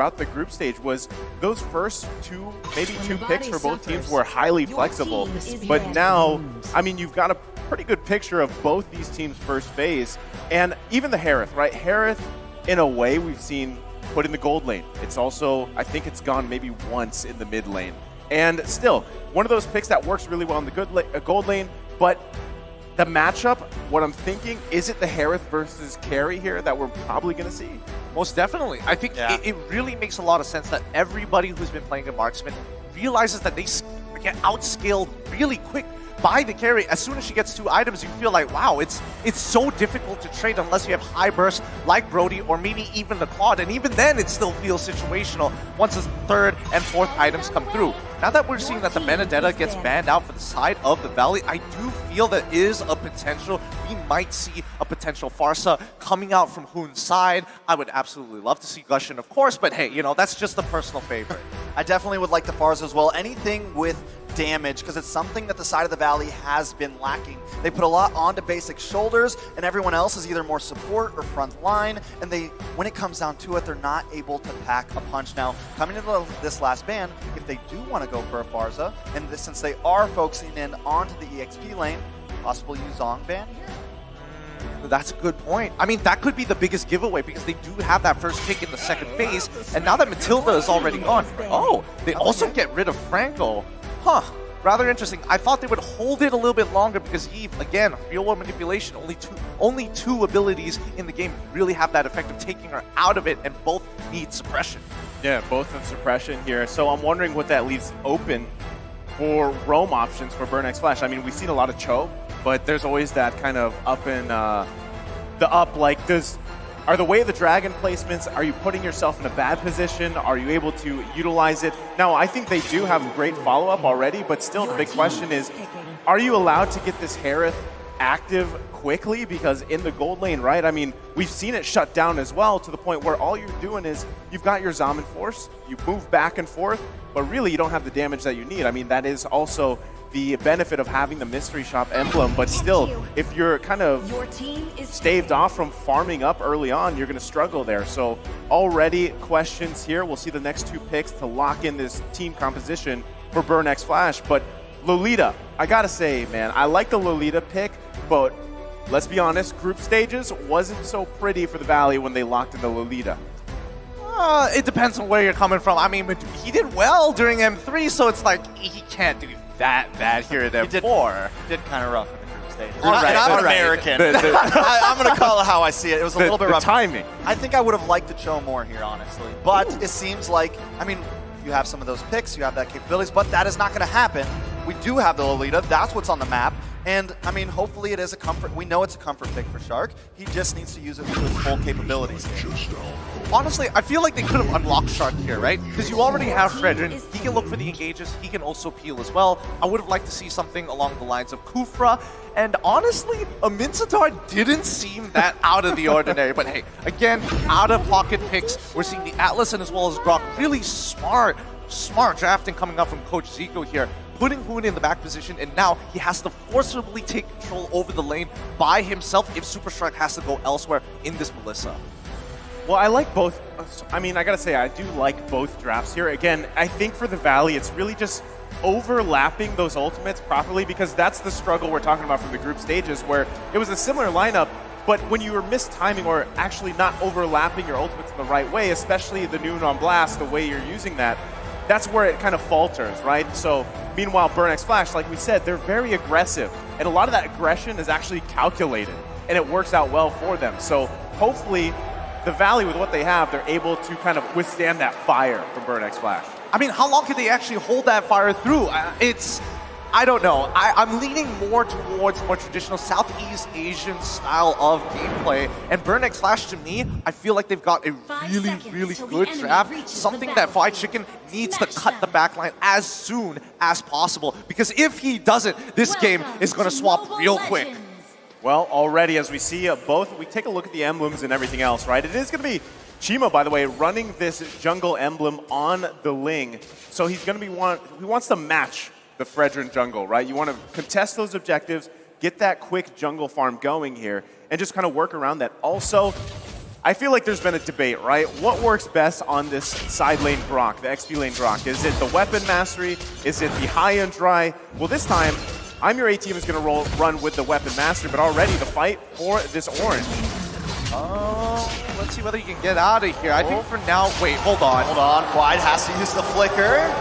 throughout the group stage was those first maybe two picks for both teams were highly flexible. But now, I mean, you've got a pretty good picture of both these teams' first phase. And even the Harith, right? Harith, in a way, we've seen put in the gold lane. It's also, I think it's gone maybe once in the mid lane. And still, one of those picks that works really well in the gold lane, but the matchup, what I'm thinking, is it the Harith versus Carry here that we're probably going to see? Most definitely. I think it really makes a lot of sense that everybody who's been playing a marksman realizes that they get outscaled really quick by the carry. As soon as she gets 2 items, you feel like, wow, it's so difficult to trade unless you have high burst like Brody or maybe even the Claude. And even then, it still feels situational once the 3rd and 4th items come through. Now that we're seeing that the Benedetta gets banned out for the side of the Valley, I do feel there is a potential. We might see a potential Farsa coming out from Hoon's side. I would absolutely love to see Gushin, of course, but hey, you know, that's just a personal favorite. I definitely would like the Farsa as well. Anything with damage, because it's something that the side of the Valley has been lacking. They put a lot onto basic shoulders, and everyone else is either more support or front line, and when it comes down to it, they're not able to pack a punch. Now, coming into this last ban, if they do want to go for a Farsa, and since they are focusing in onto the EXP lane, possible Yuzong ban here? That's a good point. I mean, that could be the biggest giveaway because they do have that first pick in the second phase, and now that Matilda is already gone, they also get rid of Franco. Huh, rather interesting. I thought they would hold it a little bit longer because Eve, again, real world manipulation, only two abilities in the game really have that effect of taking her out of it, and both need suppression. Yeah, both have suppression here. So I'm wondering what that leaves open for roam options for Burn X Flash. I mean, we've seen a lot of Cho, but there's always that kind of up and are the Way of the Dragon placements, are you putting yourself in a bad position? Are you able to utilize it? Now, I think they do have great follow-up already, but still the big question is, are you allowed to get this Harith active quickly? Because in the gold lane, right, I mean, we've seen it shut down as well to the point where all you're doing is you've got your Zaman Force, you move back and forth, but really you don't have the damage that you need. I mean, that is also the benefit of having the Mystery Shop emblem, but still, if you're kind of staved off from farming up early on, you're going to struggle there. So already questions here. We'll see the next 2 picks to lock in this team composition for Burn X Flash. But Lolita, I got to say, man, I like the Lolita pick, but let's be honest, group stages wasn't so pretty for the Valley when they locked in the Lolita. It depends on where you're coming from. I mean, he did well during M3, so it's like he can't do that bad here at M4. He did kind of rough in the group stage. I'm an American. I'm going to call it how I see it. It was a little bit rough. Timing. I think I would have liked to Cho more here, honestly. But it seems like, I mean, you have some of those picks, you have that capabilities, but that is not going to happen. We do have the Lolita. That's what's on the map. And, I mean, hopefully it is a comfort. We know it's a comfort pick for Shark. He just needs to use it to his full capabilities. Honestly, I feel like they could have unlocked Shark here, right? Because you already have Fredrin. He can look for the engages. He can also peel as well. I would have liked to see something along the lines of Kufra. And honestly, a Mincetar didn't seem that out of the ordinary. But hey, again, out-of-pocket picks. We're seeing the Atlas and as well as Grok. Really smart drafting coming up from Coach Zico here, putting Hoon in the back position, and now he has to forcibly take control over the lane by himself if Super Shark has to go elsewhere in this Melissa. Well, I like both. I mean, I gotta say, I do like both drafts here. Again, I think for the Valley, it's really just overlapping those ultimates properly, because that's the struggle we're talking about from the group stages, where it was a similar lineup, but when you were mistiming or actually not overlapping your ultimates in the right way, especially the Noon on Blast, the way you're using that, that's where it kind of falters, right? So, meanwhile, Burn X Flash, like we said, they're very aggressive, and a lot of that aggression is actually calculated, and it works out well for them. So, hopefully, the Valley, with what they have, they're able to kind of withstand that fire from Burn X Flash. I mean, how long can they actually hold that fire through? I don't know. I'm leaning more towards more traditional Southeast Asian style of gameplay. And Burn X Flash, to me, I feel like they've got a really good draft. Something that Fried Chicken needs to cut the backline as soon as possible. Because if he doesn't, this game is going to swap real quick. Well, already as we see both, we take a look at the emblems and everything else, right? It is going to be Chima, by the way, running this jungle emblem on the Ling. So he's going to be he wants to match the Fredrin jungle, right? You want to contest those objectives, get that quick jungle farm going here, and just kind of work around that. Also, I feel like there's been a debate, right? What works best on this side lane Grok, the XP lane Grok? Is it the weapon mastery? Is it the high-end dry? Well, this time, I'm Your A-Team is going to run with the weapon mastery, but already the fight for this orange. Let's see whether you can get out of here. I think for now, wait, hold on. Hold on, Quide has to use the flicker.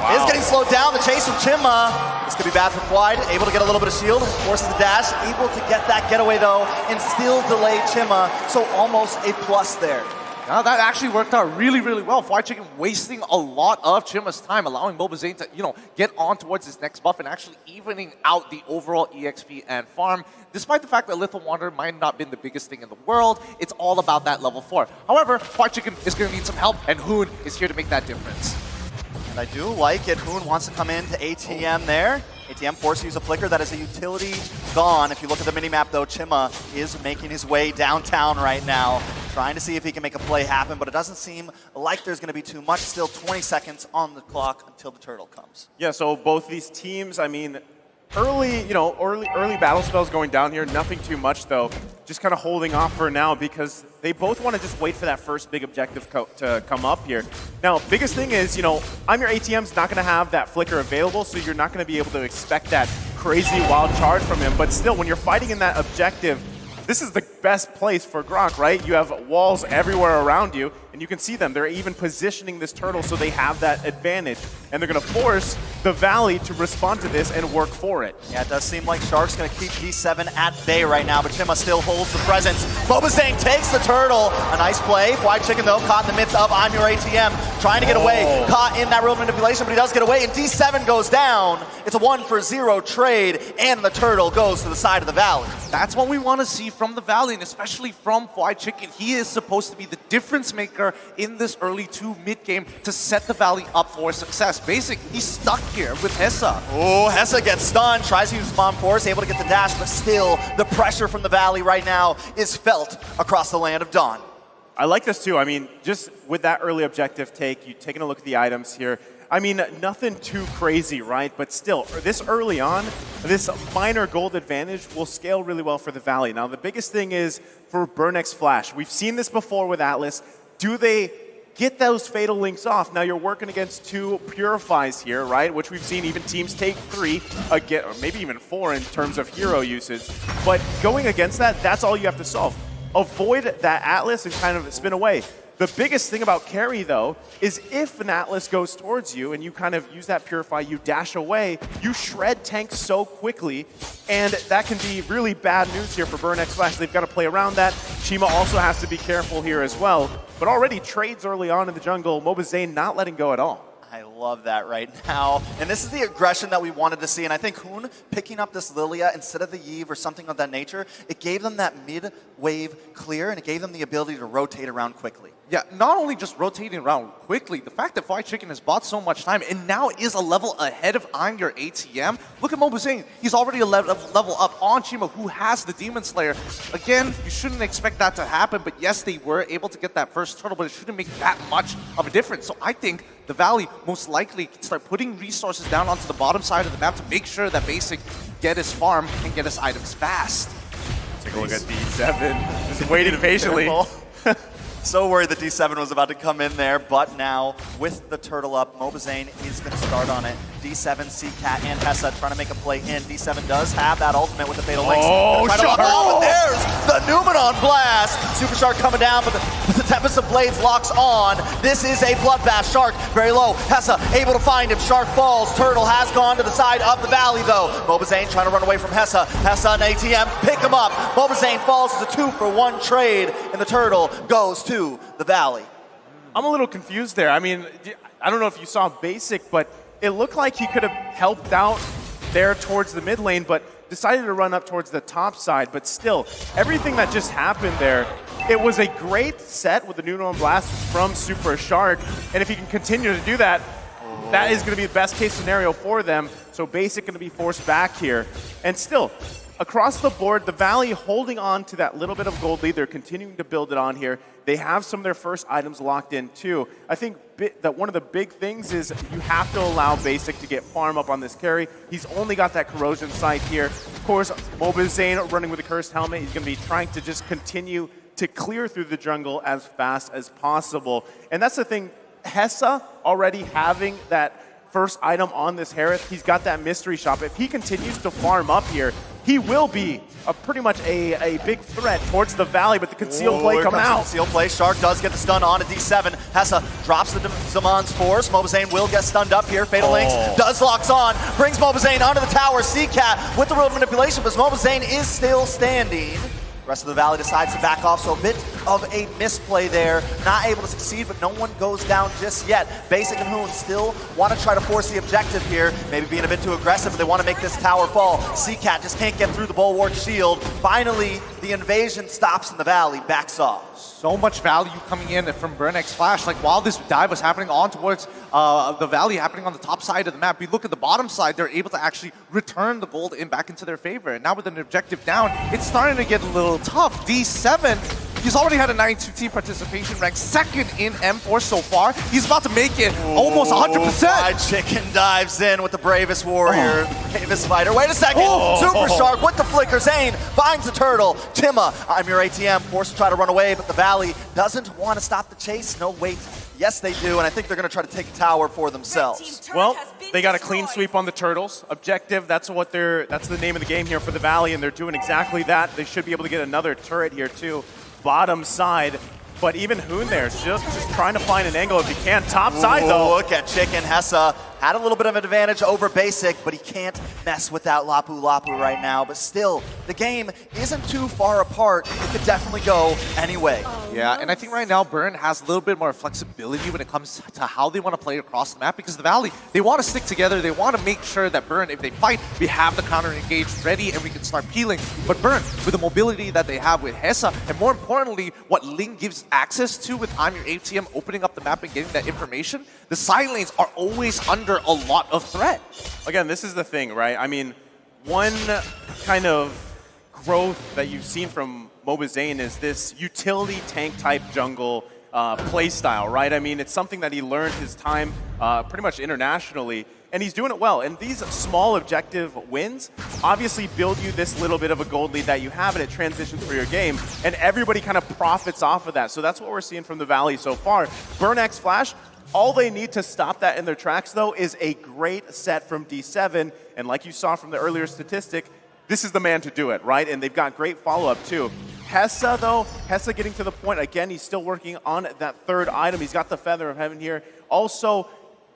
Is getting slowed down, the chase from Chimma. This could be bad for Quide, able to get a little bit of shield, forces the dash, able to get that getaway though, and still delay Chimma, so almost a plus there. Now that actually worked out really, really well. Fried Chicken wasting a lot of Chimma's time, allowing Mobazane to, get on towards his next buff and actually evening out the overall EXP and farm. Despite the fact that Little Wanderer might not have been the biggest thing in the world, it's all about that level 4. However, Fried Chicken is going to need some help, and Hoon is here to make that difference. And I do like it. Hoon wants to come into ATM there. ATM forced to use a flicker. That is a utility gone. If you look at the minimap, though, Chimma is making his way downtown right now, trying to see if he can make a play happen, but it doesn't seem like there's going to be too much. Still 20 seconds on the clock until the turtle comes. Yeah, so both these teams, I mean, early battle spells going down here, nothing too much though. Just kind of holding off for now because they both want to just wait for that first big objective to come up here. Now, biggest thing is, I'm Your ATM's not going to have that flicker available, so you're not going to be able to expect that crazy wild charge from him. But still, when you're fighting in that objective, this is the best place for Grok, right? You have walls everywhere around you, and you can see them. They're even positioning this turtle so they have that advantage. And they're going to force the Valley to respond to this and work for it. Yeah, it does seem like Shark's going to keep D7 at bay right now, but Chimma still holds the presence. Mobazane takes the turtle. A nice play. Fried Chicken, though, caught in the midst of I'm Your ATM, trying to get away. Caught in that real manipulation, but he does get away, and D7 goes down. It's a 1-for-0 trade, and the turtle goes to the side of the Valley. That's what we want to see from the Valley, and especially from Fried Chicken. He is supposed to be the difference maker in this early 2 mid-game to set the Valley up for success. Basically, he's stuck here with Hessa. Oh, Hessa gets stunned, tries to use Mom Force, able to get the dash, but still, the pressure from the Valley right now is felt across the land of Dawn. I like this too. I mean, just with that early objective take, you taking a look at the items here. I mean, nothing too crazy, right? But still, this early on, this minor gold advantage will scale really well for the Valley. Now, the biggest thing is for Burnx Flash. We've seen this before with Atlas. Do they get those fatal links off? Now, you're working against 2 Purifies here, right? Which we've seen even teams take 3, again, or maybe even 4 in terms of hero usage. But going against that, that's all you have to solve. Avoid that Atlas and kind of spin away. The biggest thing about carry, though, is if an Atlas goes towards you and you kind of use that Purify, you dash away, you shred tanks so quickly, and that can be really bad news here for Burnx Flash. They've got to play around that. Chima also has to be careful here as well. But already trades early on in the jungle, Mobazane not letting go at all. I love that right now. And this is the aggression that we wanted to see. And I think Hoon picking up this Lilia instead of the Yve or something of that nature, it gave them that mid-wave clear, and it gave them the ability to rotate around quickly. Yeah, not only just rotating around quickly, the fact that Fried Chicken has bought so much time and now is a level ahead of I'm Your ATM. Look at Mobazane. He's already a level up on Chima, who has the Demon Slayer. Again, you shouldn't expect that to happen, but yes, they were able to get that first turtle, but it shouldn't make that much of a difference. So I think the Valley most likely can start putting resources down onto the bottom side of the map to make sure that Basic get his farm and get his items fast. Take a look at D7, just waiting patiently. So worried that D7 was about to come in there, but now with the turtle up, Mobazane is going to start on it. D7, C-Cat, and Hessa trying to make a play in. D7 does have that ultimate with the Fatal Links. Oh, Shark! But there's the Numenon blast! Super Shark coming down, but the Tempest of Blades locks on. This is a bloodbath. Shark very low. Hessa able to find him. Shark falls. Turtle has gone to the side of the Valley, though. Mobazane trying to run away from Hessa. Hessa and ATM pick him up. Mobazane falls to the 2-for-1 trade, and the Turtle goes to the Valley. I'm a little confused there. I mean, I don't know if you saw Basic, but it looked like he could have helped out there towards the mid lane, but decided to run up towards the top side. But still, everything that just happened there, it was a great set with the Numenon Blast from Super Shark. And if he can continue to do that, that is going to be the best case scenario for them. So Basic going to be forced back here. And still, across the board, the Valley holding on to that little bit of gold lead. They're continuing to build it on here. They have some of their first items locked in too. I think that one of the big things is you have to allow Basic to get farm up on this carry. He's only got that corrosion sight here. Of course, Mobazane running with the Cursed Helmet. He's going to be trying to just continue to clear through the jungle as fast as possible. And that's the thing, Hessa already having that first item on this Harith, he's got that mystery shop. If he continues to farm up here, he will be pretty much a big threat towards the Valley, but the concealed play coming out. Concealed play. Shark does get the stun on to D7. Hessa drops the Zaman's force. Mobazane will get stunned up here. Fatal Links does locks on, brings Mobazane onto the tower. CCat with the real manipulation, but Mobazane is still standing. The rest of the Valley decides to back off, so a bit of a misplay there. Not able to succeed, but no one goes down just yet. Basic and Hoon still want to try to force the objective here. Maybe being a bit too aggressive, but they want to make this tower fall. CCat just can't get through the Bulwark shield. Finally, the invasion stops and the Valley backs off. So much value coming in from Burnx Flash. Like, while this dive was happening on towards the Valley, happening on the top side of the map, we look at the bottom side, they're able to actually return the gold in back into their favor. And now with an objective down, it's starting to get a little tough. D7, he's already had a 9-2 team participation, ranked second in M4 so far. He's about to make it almost 100%. Fried Chicken dives in with the bravest warrior, the bravest fighter. Wait a second, Super Shark with the flicker. Zane finds the turtle. Tima, I'm your ATM, forced to try to run away, but the Valley doesn't want to stop the chase. No, wait. Yes, they do, and I think they're going to try to take a tower for themselves. Well, they got a clean sweep on the Turtles. Objective, that's the name of the game here for the Valley, and they're doing exactly that. They should be able to get another turret here, too. Bottom side, but even Hoon there, just trying to find an angle if he can. Top side, though. Look at Chicken. Hessa had a little bit of an advantage over Basic, but he can't mess with that Lapu Lapu right now. But still, the game isn't too far apart. It could definitely go anyway. Yeah, and I think right now Burn has a little bit more flexibility when it comes to how they want to play across the map, because the Valley, they want to stick together. They want to make sure that Burn, if they fight, we have the counter engage ready and we can start peeling. But Burn, with the mobility that they have with Hessa, and more importantly, what Ling gives access to with I'm Your ATM opening up the map and getting that information, the side lanes are always under a lot of threat. Again, this is the thing, right? I mean, one kind of growth that you've seen from Mobazane is this utility tank type jungle play style, right? I mean, it's something that he learned his time pretty much internationally, and he's doing it well. And these small objective wins obviously build you this little bit of a gold lead that you have, and it transitions for your game, and everybody kind of profits off of that. So that's what we're seeing from the Valley so far. Burnx Flash, all they need to stop that in their tracks, though, is a great set from D7, and like you saw from the earlier statistic, this is the man to do it, right? And they've got great follow-up, too. Hessa, though, Hessa getting to the point, again, he's still working on that third item. He's got the Feather of Heaven here. Also,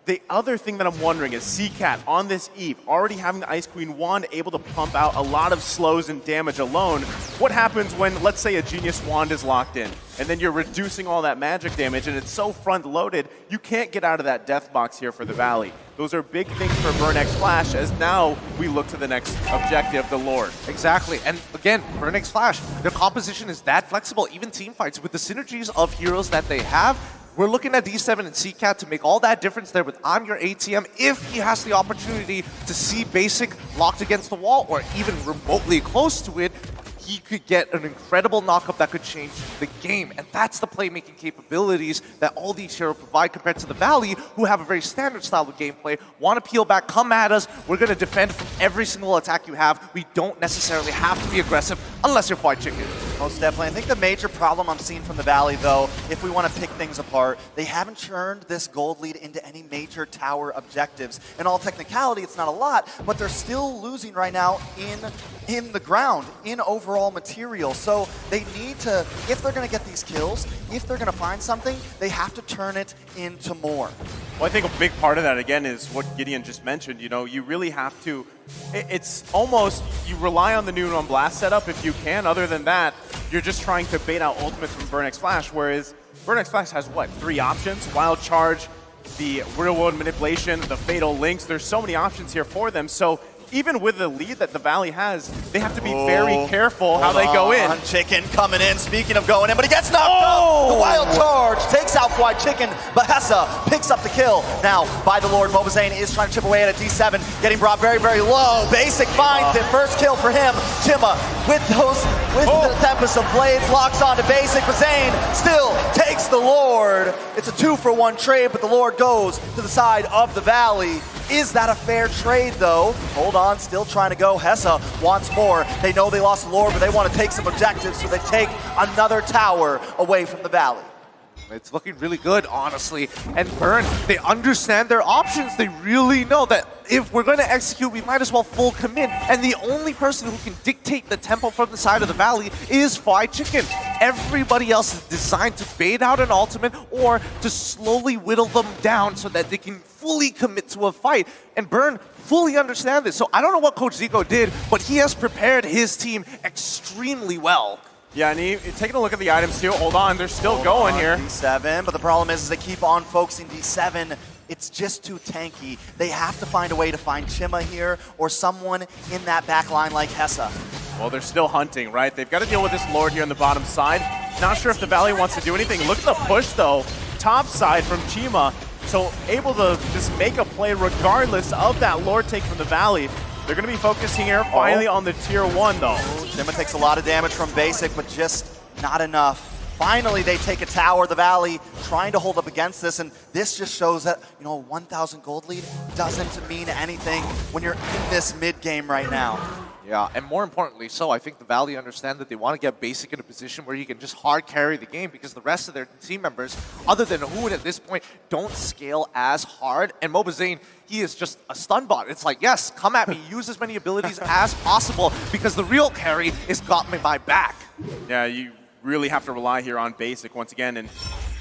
the other thing that I'm wondering is CCat on this Eve, already having the Ice Queen wand, able to pump out a lot of slows and damage alone. What happens when, let's say, a Genius wand is locked in, and then you're reducing all that magic damage, and it's so front-loaded, you can't get out of that death box here for the Valley. Those are big things for Burnx Flash, as now we look to the next objective, the Lord. Exactly, and again, Burnx Flash, their composition is that flexible, even team fights, with the synergies of heroes that they have. We're looking at D7 and CCat to make all that difference there with I'm Your ATM if he has the opportunity to see Basic locked against the wall or even remotely close to it. He could get an incredible knockup that could change the game. And that's the playmaking capabilities that all these heroes provide compared to the Valley, who have a very standard style of gameplay, want to peel back, come at us, we're going to defend from every single attack you have. We don't necessarily have to be aggressive unless you're Fried Chicken. Most definitely. I think the major problem I'm seeing from the Valley, though, if we want to pick things apart, they haven't churned this gold lead into any major tower objectives. In all technicality, it's not a lot, but they're still losing right now in the ground, in overall material. So they need to, if they're going to get these kills, if they're going to find something, they have to turn it into more. Well, I think a big part of that, again, is what Gideon just mentioned. You know, you really have to, it's almost, you rely on the new on blast setup if you can. Other than that, you're just trying to bait out ultimates from Burnx Flash, whereas Burnx Flash has, what, 3 options? Wild Charge, the real-world manipulation, the Fatal Links. There's so many options here for them. So even with the lead that the Valley has, they have to be very careful how they go in. Chicken coming in, speaking of going in, but he gets knocked up. The Wild Charge takes out Fried Chicken, but Hessa picks up the kill. Now, by the Lord, Mobazane is trying to chip away at a D7, getting brought very, very low. Basic finds it, first kill for him. Tima, with the Tempest of Blades, locks on to Basic, but Zane still takes the Lord. It's a 2-for-1 trade, but the Lord goes to the side of the Valley. Is that a fair trade, though? Hold on, still trying to go. Hessa wants more. They know they lost Lord, but they want to take some objectives, so they take another tower away from the Valley. It's looking really good, honestly. And Burn, they understand their options. They really know that if we're going to execute, we might as well full commit. And the only person who can dictate the tempo from the side of the Valley is Fried Chicken. Everybody else is designed to bait out an ultimate or to slowly whittle them down so that they can fully commit to a fight. And Burn fully understand this. So I don't know what Coach Zico did, but he has prepared his team extremely well. Yeah, and taking a look at the items too. Hold on, they're still going here. D7, but the problem is they keep on focusing D7. It's just too tanky. They have to find a way to find Chima here or someone in that back line like Hessa. Well, they're still hunting, right? They've got to deal with this Lord here on the bottom side. Not sure if the Valley wants to do anything. Look at the push, though. Top side from Chima. So able to just make a play regardless of that Lord take from the Valley. They're going to be focusing here finally on the tier 1, though. Chima takes a lot of damage from basic, but just not enough. Finally, they take a tower, the Valley, trying to hold up against this, and this just shows that, you know, a 1,000 gold lead doesn't mean anything when you're in this mid-game right now. Yeah, and more importantly so, I think the Valley understand that they want to get Basic in a position where he can just hard carry the game because the rest of their team members, other than Hoon at this point, don't scale as hard. And Mobazane, he is just a stun bot. It's like, yes, come at me, use as many abilities as possible because the real carry is got me my back. Yeah, you really have to rely here on Basic once again. And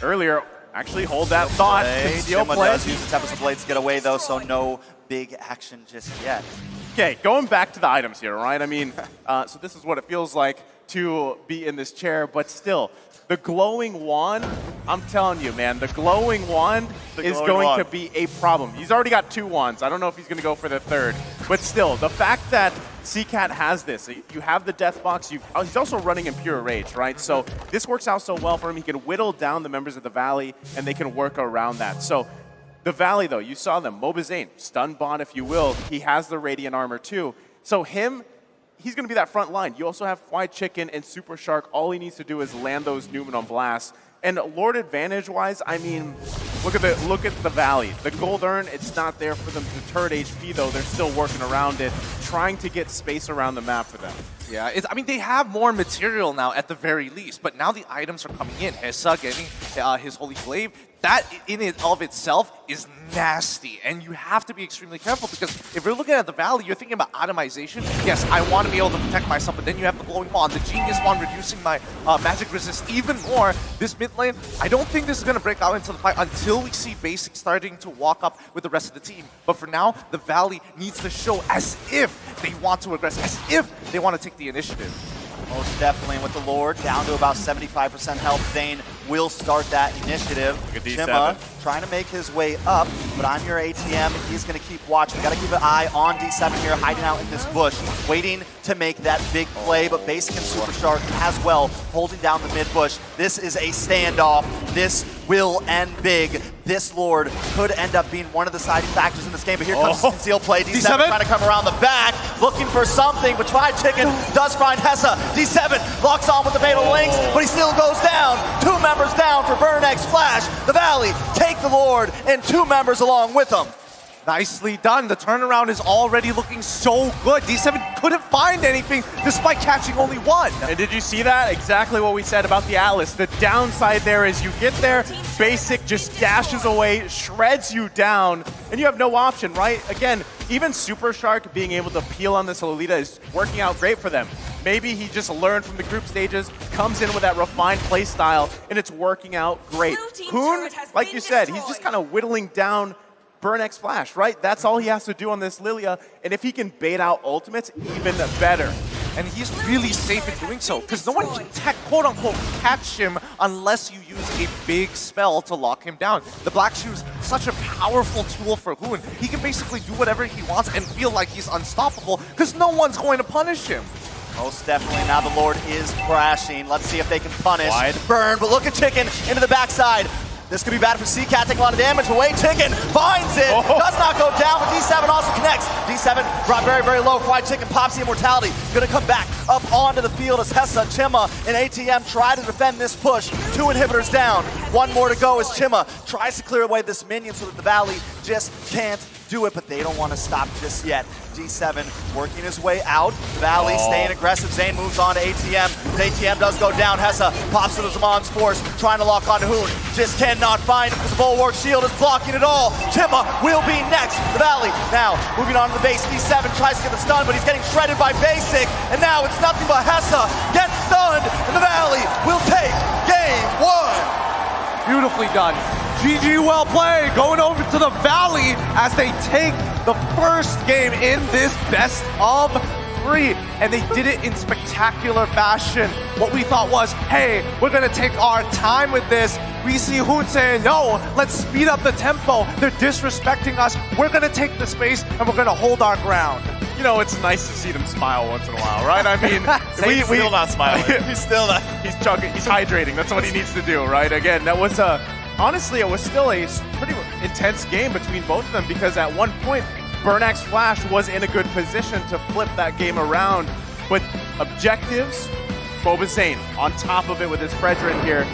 earlier, actually hold that thought. Conceal Chima play. does use the Tempest of Blades to get away, though, so no big action just yet. Okay, going back to the items here, right? I mean, so this is what it feels like to be in this chair, but still, the glowing wand, I'm telling you, man, the glowing wand is going to be a problem. He's already got 2 wands. I don't know if he's going to go for the 3rd, but still, the fact that CCAT has this, you have the death box, he's also running in pure rage, right? So this works out so well for him. He can whittle down the members of the Valley, and they can work around that. So the Valley, though, you saw them. Mobazane, stun bot, if you will. He has the Radiant Armor, too. So he's going to be that front line. You also have Fried Chicken and Super Shark. All he needs to do is land those Numenor blasts. And Lord advantage-wise, I mean, look at the Valley. The gold urn, it's not there for them to turret HP, though. They're still working around it, trying to get space around the map for them. Yeah, I mean, they have more material now at the very least, but now the items are coming in. Hessa getting his Holy Glaive. That in and of itself is nasty, and you have to be extremely careful because if you're looking at the Valley, you're thinking about itemization. Yes, I want to be able to protect myself, but then you have the Glowing Wand, the Genius Wand reducing my magic resist even more. This mid lane, I don't think this is going to break out into the fight until we see Basic starting to walk up with the rest of the team. But for now, the Valley needs to show as if they want to aggress, as if they want to take the initiative. Most definitely, with the Lord down to about 75% health, Zane will start that initiative. Look at D7. Chima trying to make his way up, but I'm your ATM. He's going to keep watching. Got to keep an eye on D7 here, hiding out in this bush, waiting to make that big play, but Basic and Super Shark as well, holding down the mid bush. This is a standoff. This will end big. This Lord could end up being one of the deciding factors in this game, but here comes the concealed play. D7 trying to come around the back, looking for something, but Fried Chicken does find Hessa. D7 locks on with the Fatal Links, but he still goes down. 2 members down for Burn X Flash. The Valley take the Lord and 2 members along with him. Nicely done. The turnaround is already looking so good. D7 couldn't find anything despite catching only 1. And did you see that? Exactly what we said about the Atlas. The downside there is you get there, Basic just dashes away, shreds you down, and you have no option, right? Again, even Super Shark being able to peel on this Lolita is working out great for them. Maybe he just learned from the group stages, comes in with that refined play style, and it's working out great. Hoon, like you said, he's just kind of whittling down Burn X Flash, right? That's all he has to do on this Lilia, and if he can bait out ultimates, even better. And he's really safe in doing so, because no one can quote-unquote catch him unless you use a big spell to lock him down. The Black Shoe's such a powerful tool for Hoon. He can basically do whatever he wants and feel like he's unstoppable, because no one's going to punish him. Most definitely, now the Lord is crashing. Let's see if they can punish. Wide. Burn, but look at Chicken into the backside. This could be bad for CCAT, taking a lot of damage away. Chicken finds it, does not go down, but D7 also connects. D7 brought very, very low. Fried Chicken pops the immortality. Gonna come back up onto the field as Hessa, Chima, and ATM try to defend this push. 2 inhibitors down, 1 more to go as Chima tries to clear away this minion so that the Valley just can't do it, but they don't want to stop just yet. G7 working his way out. Valley staying aggressive. Zane moves on to ATM. ATM does go down. Hessa pops to the Zamon's force, trying to lock on to Hoon. Just cannot find him because the Bulwark shield is blocking it all. Chippa will be next. The Valley now moving on to the base. E7 tries to get the stun, but he's getting shredded by Basic. And now it's nothing but Hessa gets stunned, and the Valley will take game 1. Beautifully done. GG, well played. Going over to the Valley as they take the first game in this best of 3. And they did it in spectacular fashion. What we thought was, hey, we're going to take our time with this. We see Hoon saying, no, let's speed up the tempo. They're disrespecting us. We're going to take the space and we're going to hold our ground. You know, it's nice to see them smile once in a while, right? I mean, Zane's still not smiling. He's still not. He's chugging, he's hydrating. That's what he needs to do, right? Again, that was honestly, it was still a pretty intense game between both of them because at one point, Burnak's Flash was in a good position to flip that game around. But objectives, Boba Zane on top of it with his Fredrin here.